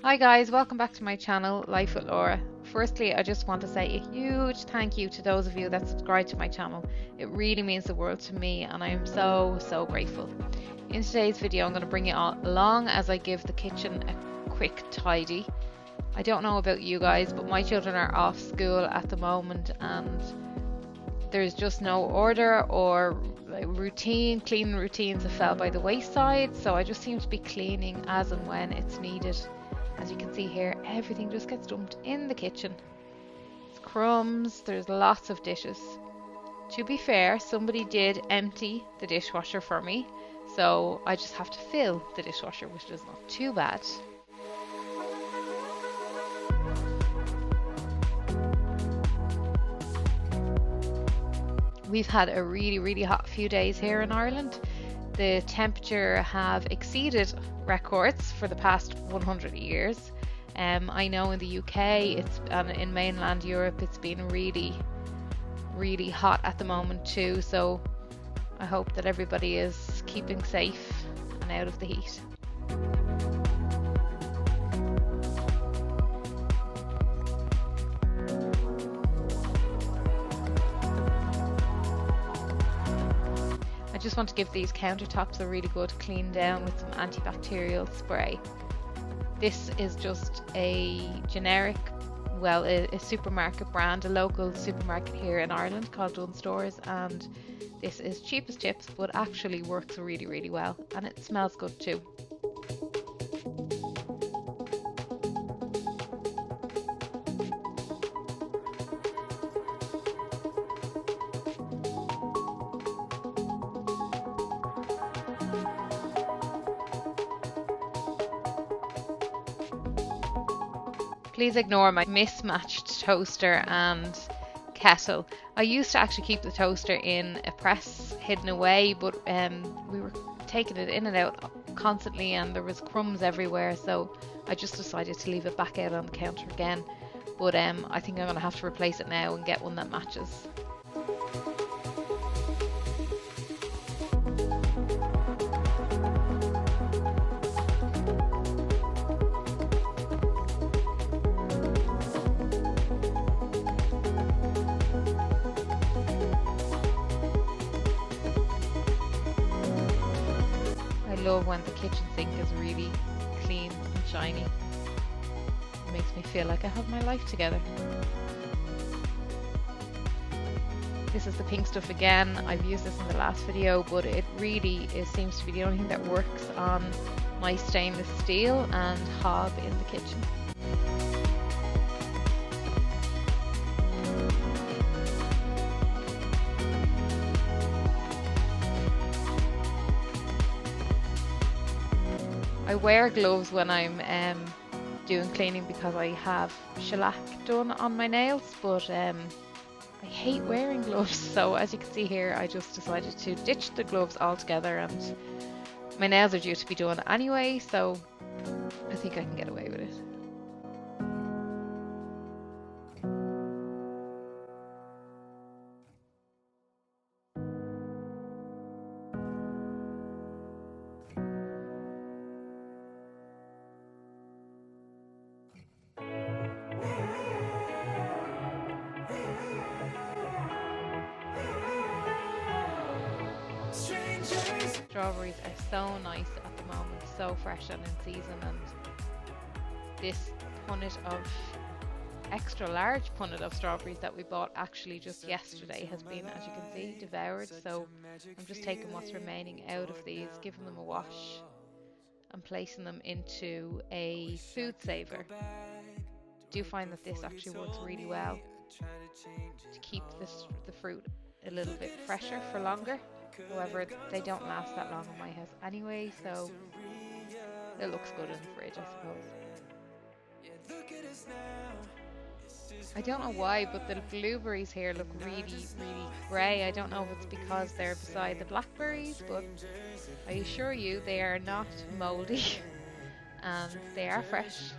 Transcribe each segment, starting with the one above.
Hi guys, welcome back to my channel, Life with Laura. Firstly, I just want to say a huge thank you to those of you that subscribe to my channel. It really means the world to me and I am so grateful. In today's video, I'm going to bring you all along as I give the kitchen a quick tidy. I don't know about you guys, but my children are off school at the moment and there's just no order or cleaning routines have fell by the wayside, so I just seem to be cleaning as and when it's needed. As you can see here, everything just gets dumped in the kitchen. It's crumbs, there's lots of dishes. To be fair, somebody did empty the dishwasher for me, so I just have to fill the dishwasher, which is not too bad. We've had a really hot few days here in Ireland. The temperature have exceeded records for the past 100 years. I know in the UK and in mainland Europe it's been really hot at the moment too, so I hope that everybody is keeping safe and out of the heat. I just want to give these countertops a really good clean down with some antibacterial spray. This is just a generic, well, a supermarket brand, a local supermarket here in Ireland called Dunnes Stores, and this is cheap as chips but actually works really well, and it smells good too. Please ignore my mismatched toaster and kettle. I used to actually keep the toaster in a press hidden away, but we were taking it in and out constantly and there was crumbs everywhere, so I just decided to leave it back out on the counter again. But I think I'm going to have to replace it now and get one that matches. I love when the kitchen sink is really clean and shiny. It makes me feel like I have my life together. This is the pink stuff again. I've used this in the last video, but it really seems to be the only thing that works on my stainless steel and hob in the kitchen. I wear gloves when I'm doing cleaning because I have shellac done on my nails, but I hate wearing gloves, so as you can see here I just decided to ditch the gloves altogether, and my nails are due to be done anyway, so I think I can get away with it. Strawberries are so nice at the moment, so fresh and in season, and this punnet of extra large punnet of strawberries that we bought actually just yesterday has been, as you can see, devoured, so I'm just taking what's remaining out of these, giving them a wash and placing them into a food saver. I do find that this actually works really well to keep the fruit a little bit fresher for longer. However, they don't last that long in my house anyway, so it looks good in the fridge, I suppose. I don't know why, but the blueberries here look really grey. I don't know if it's because they're beside the blackberries, but I assure you they are not mouldy and they are fresh.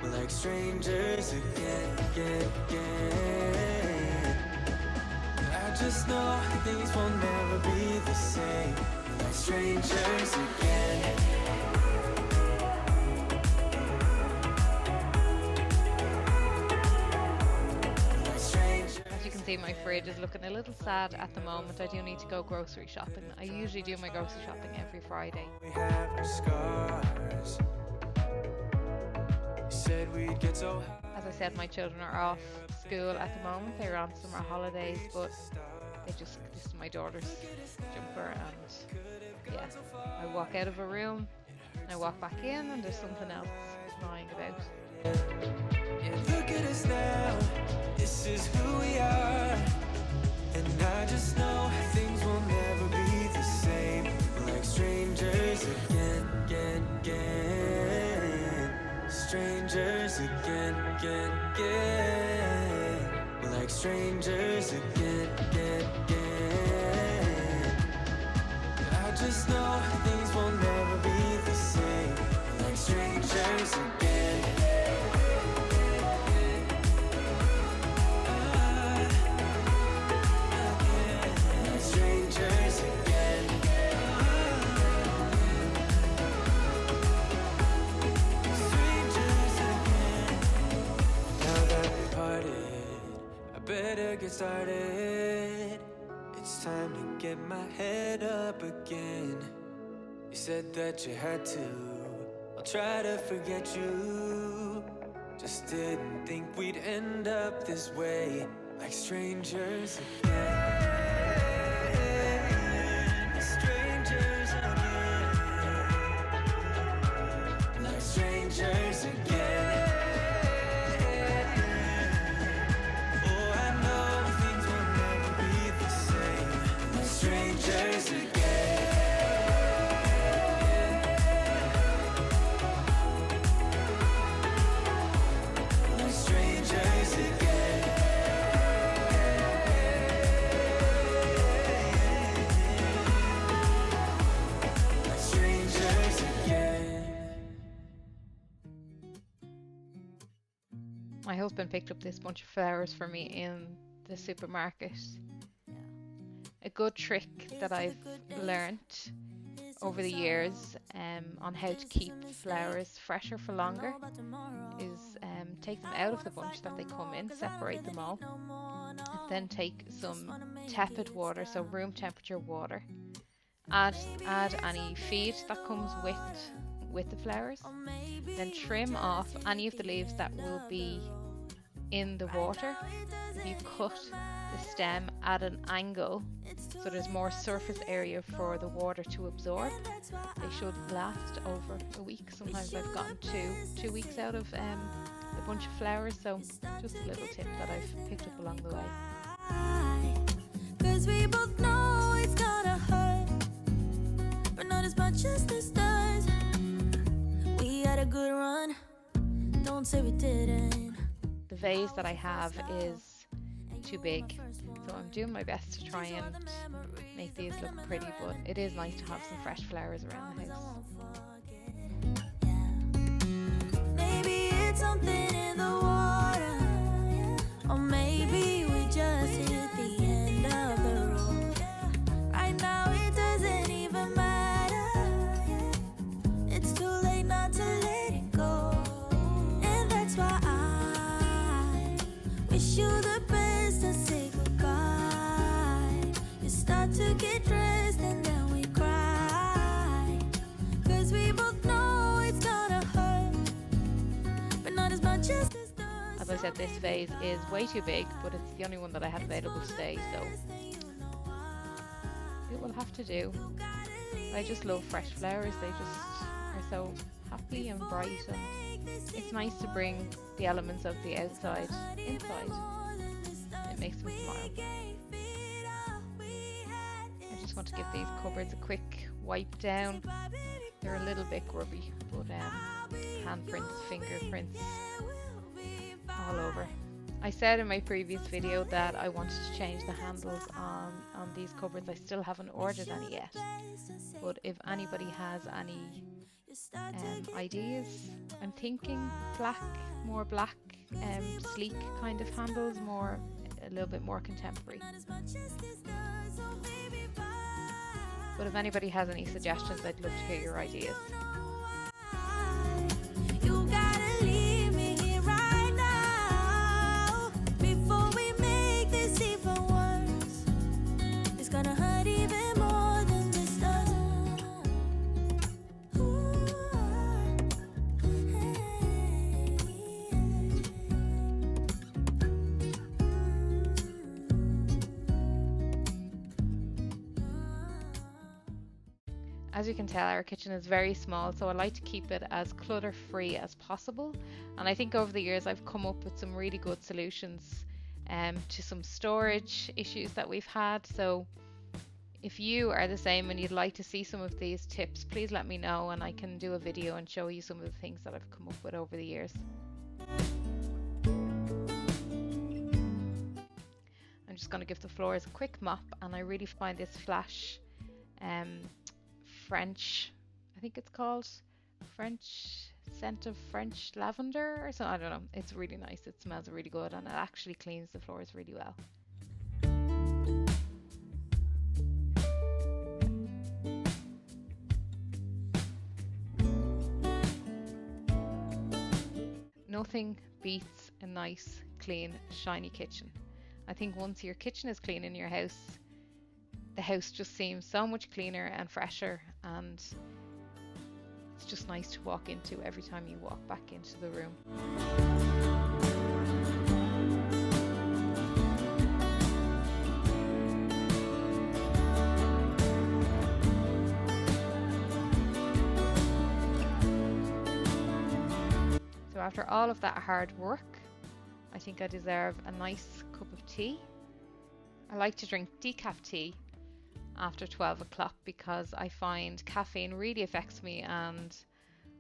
We're like strangers again. I just know things will never be the same. We're like strangers again. see my fridge is looking a little sad at the moment. I do need to go grocery shopping. I usually do my grocery shopping every Friday. We have our scars. You said we'd get so high. As I said, my children are off school at the moment. They're on summer holidays, but this is my daughter's jumper, and yeah, I walk out of a room, I walk back in, and there's something else lying about. Yeah, look at us now, this is who we are. And I just know things will never be the same. We're like strangers again. Strangers again. We're like strangers again. I just know things will never be the same. We're like strangers again. Better get started. It's time to get my head up again. You said that you had to. I'll try to forget you. Just didn't think we'd end up this way, like strangers again. Strangers again. Like strangers again. My husband picked up this bunch of flowers for me in the supermarket. A good trick that I've learnt over the years on how to keep flowers fresher for longer is take them out of the bunch that they come in, separate them all, and then take some tepid water, so room temperature water, add any feed that comes with the flowers, then trim off any of the leaves that will be in the water. If you cut the stem at an angle so there's more surface area for the water to absorb, they should last over a week. Sometimes I've gotten 2 weeks out of a bunch of flowers, so just a little tip that I've picked up along the way. 'Cause we both know it's gonna hurt, but not as much as this does. We had a good run, don't say we didn't. The vase that I have is too big, so I'm doing my best to try and make these look pretty, but it is nice to have some fresh flowers around the house. Maybe it's something in the water, or maybe we just hit the end of the road. Right now it doesn't even matter. It's too late not to let it go, and that's why I wish you the best and say goodbye. You start to get dressed and then we cry, 'cause we both know it's gonna hurt, but not as much as this does. As I said, this vase is way too big, but it's the only one that I had available today, so it will have to do. I just love fresh flowers. They just are so happy and bright, and it's nice to bring the elements of the outside inside. It makes them smile. I just want to give these cupboards a quick wipe down. They're a little bit grubby, but handprints, fingerprints all over. I said in my previous video that I wanted to change the handles on these cupboards. I still haven't ordered any yet, but if anybody has any ideas, I'm thinking more black, sleek kind of handles, a little bit more contemporary. But if anybody has any suggestions, I'd love to hear your ideas. You gotta leave me here right now before we make this even As you can tell, our kitchen is very small, so I like to keep it as clutter free as possible. And I think over the years I've come up with some really good solutions to some storage issues that we've had. So if you are the same and you'd like to see some of these tips, please let me know and I can do a video and show you some of the things that I've come up with over the years. I'm just going to give the floors a quick mop, and I really find this Flash French, I think it's called French scent of French lavender or something, I don't know. It's really nice. It smells really good and it actually cleans the floors really well. Nothing beats a nice, clean, shiny kitchen. I think once your kitchen is clean in your house, the house just seems so much cleaner and fresher, and it's just nice to walk into every time you walk back into the room. So after all of that hard work, I think I deserve a nice cup of tea. I like to drink decaf tea after 12 o'clock because I find caffeine really affects me, and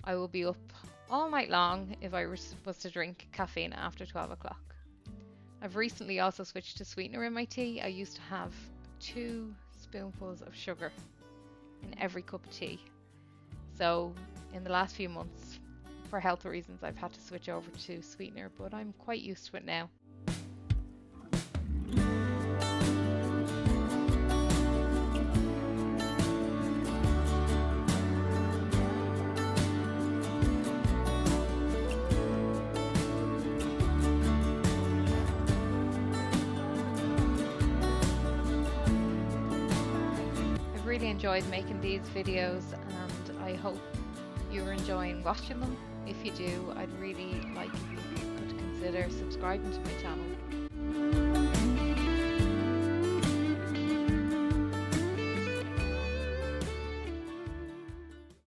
I will be up all night long if I was to drink caffeine after 12 o'clock. I've recently also switched to sweetener in my tea. I used to have 2 spoonfuls of sugar in every cup of tea. So in the last few months, for health reasons, I've had to switch over to sweetener, but I'm quite used to it now. I've really enjoyed making these videos, and I hope you're enjoying watching them. If you do, I'd really like if you could consider subscribing to my channel.